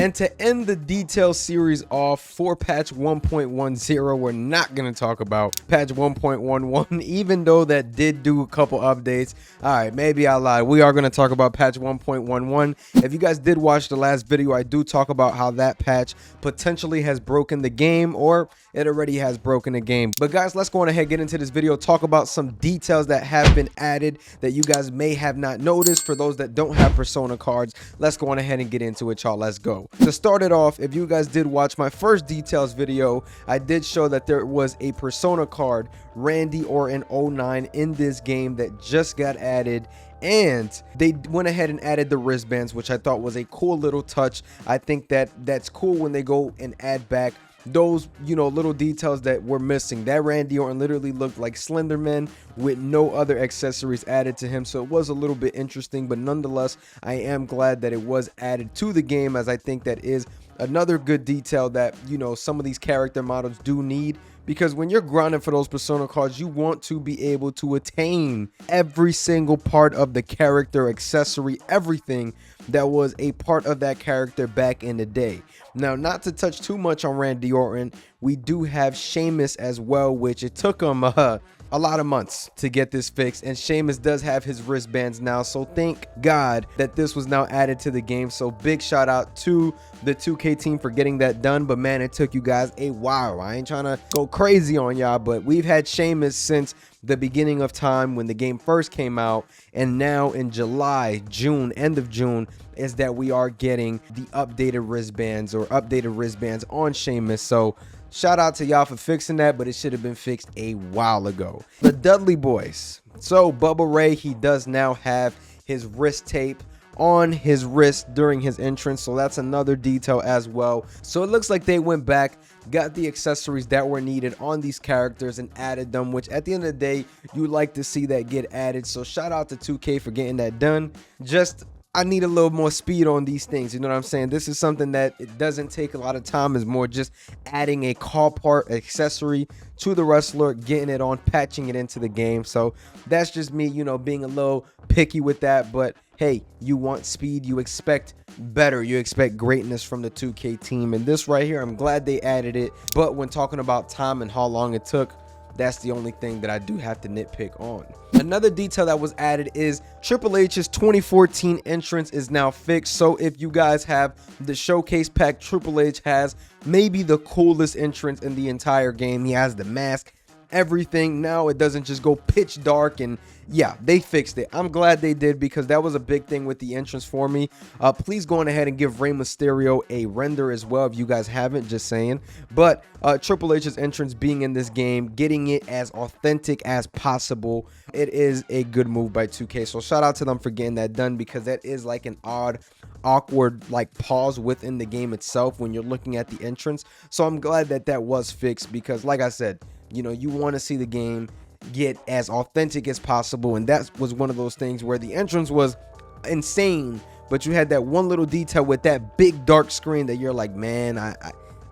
And to end the detail series off for patch 1.10, we're not going to talk about patch 1.11, even though that did do a couple updates. All right, maybe I lied. We are going to talk about patch 1.11. If you guys did watch the last video, I do talk about how that patch potentially has broken the game, or it already has broken the game. But guys, let's go on ahead and get into this video, talk about some details that have been added that you guys may have not noticed. For those that don't have Persona cards, let's go on ahead and get into it, y'all. Let's go. To start it off, if you guys did watch my first details video, I did show that there was a Persona card, Randy Orton 09, in this game that just got added, and they went ahead and added the wristbands, which I thought was a cool little touch. I think that that's cool when they go and add back those, you know, little details that were missing. That Randy Orton literally looked like Slenderman with no other accessories added to him, so it was a little bit interesting. But nonetheless, I am glad that it was added to the game, as I think that is another good detail that, you know, some of these character models do need. Because when you're grinding for those Persona cards, you want to be able to attain every single part of the character, accessory, everything that was a part of that character back in the day. Now, not to touch too much on Randy Orton, we do have Sheamus as well, which it took him a lot of months to get this fixed, and Sheamus does have his wristbands now, so thank God that this was now added to the game. So big shout out to the 2K team for getting that done. But man, it took you guys a while. I ain't trying to go crazy on y'all, but we've had Sheamus since the beginning of time when the game first came out, and now in July, June, end of June, is that we are getting the updated wristbands, or updated wristbands on Sheamus. So shout out to y'all for fixing that, but it should have been fixed a while ago. The Dudley Boys. So Bubba Ray, he does now have his wrist tape on his wrist during his entrance, so that's another detail as well. So it looks like they went back, got the accessories that were needed on these characters and added them, which at the end of the day, you like to see that get added. So shout out to 2K for getting that done. Just, I need a little more speed on these things, you know what I'm saying? This is something that it doesn't take a lot of time. It's more just adding a car part accessory to the wrestler, getting it on, patching it into the game. So that's just me, you know, being a little picky with that. But hey, you want speed, you expect better, you expect greatness from the 2K team. And this right here, I'm glad they added it. But when talking about time and how long it took, that's the only thing that I do have to nitpick on. Another detail that was added is Triple H's 2014 entrance is now fixed. So if you guys have the showcase pack, Triple H has maybe the coolest entrance in the entire game. He has the mask, everything. Now it doesn't just go pitch dark, and yeah, they fixed it. I'm glad they did, because that was a big thing with the entrance for me. Please go on ahead and give Rey Mysterio a render as well if you guys haven't, just saying. But Triple H's entrance being in this game, getting it as authentic as possible, it is a good move by 2K. So shout out to them for getting that done, because that is like an awkward like pause within the game itself when you're looking at the entrance. So I'm glad that that was fixed, because like I said, you know, you want to see the game get as authentic as possible, and that was one of those things where the entrance was insane, but you had that one little detail with that big dark screen that you're like, man, I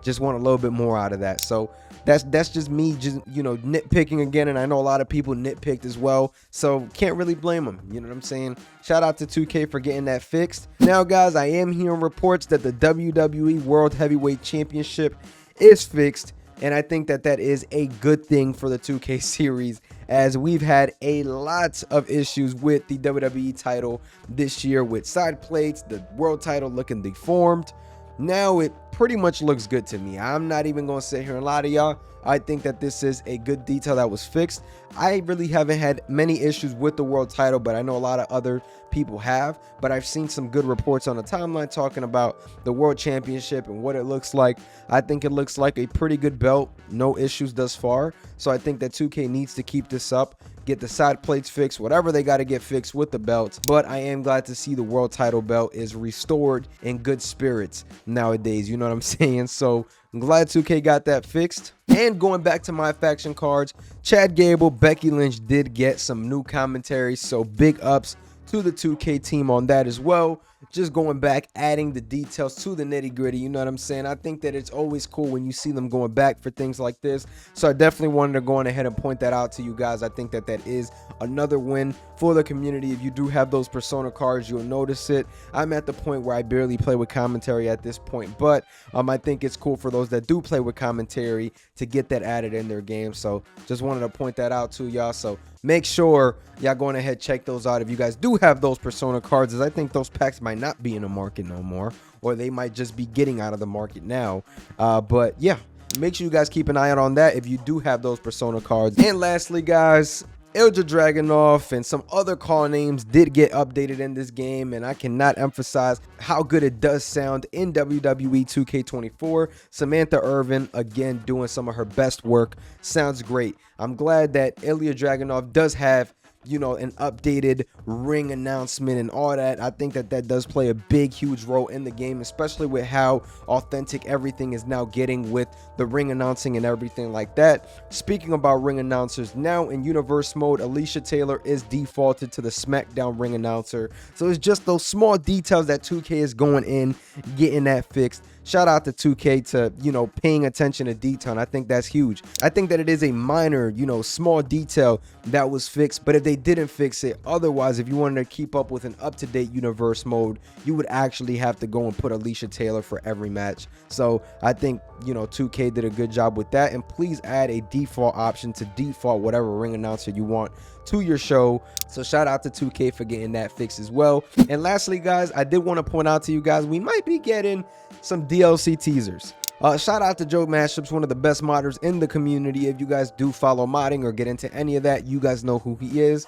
just want a little bit more out of that. So that's just me, just, you know, nitpicking again, and I know a lot of people nitpicked as well, so can't really blame them, you know what I'm saying? Shout out to 2K for getting that fixed. Now guys, I am hearing reports that the WWE World Heavyweight Championship is fixed, and I think that that is a good thing for the 2K series, as we've had a lot of issues with the WWE title this year, with side plates, the world title looking deformed. Now it pretty much looks good to me. I'm not even going to sit here and lie to y'all. I think that this is a good detail that was fixed. I really haven't had many issues with the world title, but I know a lot of other people have. But I've seen some good reports on the timeline talking about the world championship and what it looks like. I think it looks like a pretty good belt. No issues thus far. So I think that 2K needs to keep this up, get the side plates fixed, whatever they got to get fixed with the belts. But I am glad to see the world title belt is restored in good spirits nowadays, you know what I'm saying? So I'm glad 2K got that fixed. And going back to my faction cards, Chad Gable, Becky Lynch did get some new commentary, so big ups to the 2K team on that as well. just going back, adding the details to the nitty gritty. You know what I'm saying? I think that it's always cool when you see them going back for things like this. So I definitely wanted to go on ahead and point that out to you guys. I think that that is another win for the community. If you do have those Persona cards, you'll notice it. I'm at the point where I barely play with commentary at this point, but I think it's cool for those that do play with commentary to get that added in their game. So just wanted to point that out to y'all. So make sure y'all going ahead, check those out if you guys do have those Persona cards, as I think those packs might not be in the market no more, or they might just be getting out of the market now. But yeah, make sure you guys keep an eye out on that if you do have those Persona cards. And lastly, guys, Elra Dragonov and some other call names did get updated in this game, and I cannot emphasize how good it does sound in WWE 2K24. Samantha Irvin, again, doing some of her best work. Sounds great. I'm glad that Elra Dragonov does have, you know, an updated ring announcement and all that. I think that that does play a big, huge role in the game, especially with how authentic everything is now getting with the ring announcing and everything like that. Speaking about ring announcers, now in universe mode, Alicia Taylor is defaulted to the SmackDown ring announcer. So it's just those small details that 2K is going in, getting that fixed. Shout out to 2K to, you know, paying attention to detail. And I think that's huge. I think that it is a minor, you know, small detail that was fixed, but if they didn't fix it, otherwise, if you wanted to keep up with an up-to-date universe mode, you would actually have to go and put Alicia Taylor for every match. So I think, you know, 2K did a good job with that. And please add a default option to default whatever ring announcer you want to your show. So shout out to 2K for getting that fixed as well. And lastly, guys, I did want to point out to you guys, we might be getting some DLC teasers. Shout out to Joe Mashups, one of the best modders in the community. If you guys do follow modding or get into any of that, you guys know who he is.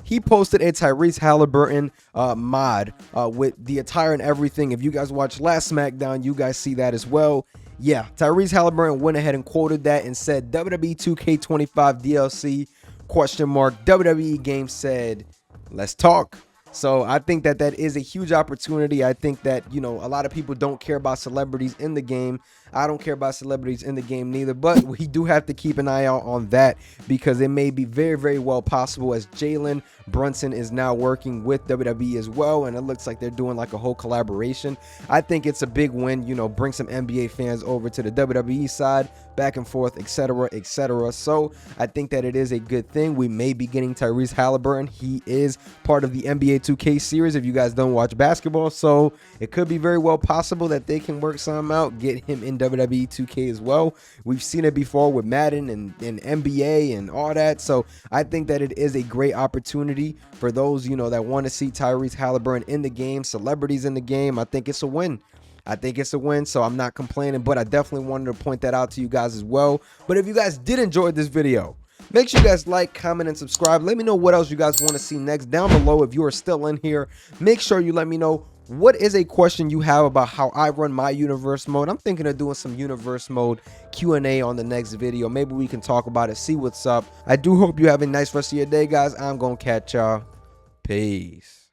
He posted a Tyrese Halliburton mod with the attire and everything. If you guys watched last SmackDown, you guys see that as well. Yeah, Tyrese Halliburton went ahead and quoted that and said, WWE 2K25 DLC, ? WWE game said, let's talk. So I think that that is a huge opportunity. I think that, you know, a lot of people don't care about celebrities in the game. I don't care about celebrities in the game neither, but we do have to keep an eye out on that, because it may be very, very well possible, as Jalen Brunson is now working with WWE as well, and it looks like they're doing like a whole collaboration. I think it's a big win, you know, bring some NBA fans over to the WWE side, back and forth, etc., etc. So I think that it is a good thing. We may be getting Tyrese Halliburton. He is part of the NBA 2K series, if you guys don't watch basketball, so it could be very well possible that they can work something out, get him in WWE 2K as well. We've seen it before with Madden and NBA and all that. So I think that it is a great opportunity for those, you know, that want to see Tyrese Halliburton in the game, celebrities in the game. I think it's a win. I think it's a win, so I'm not complaining, but I definitely wanted to point that out to you guys as well. But if you guys did enjoy this video, make sure you guys like, comment, and subscribe. Let me know what else you guys want to see next down below. If you are still in here, make sure you let me know what is a question you have about how I run my universe mode. I'm thinking of doing some universe mode Q&A on the next video. Maybe we can talk about it, see what's up. I do hope you have a nice rest of your day, guys. I'm going to catch y'all. Peace.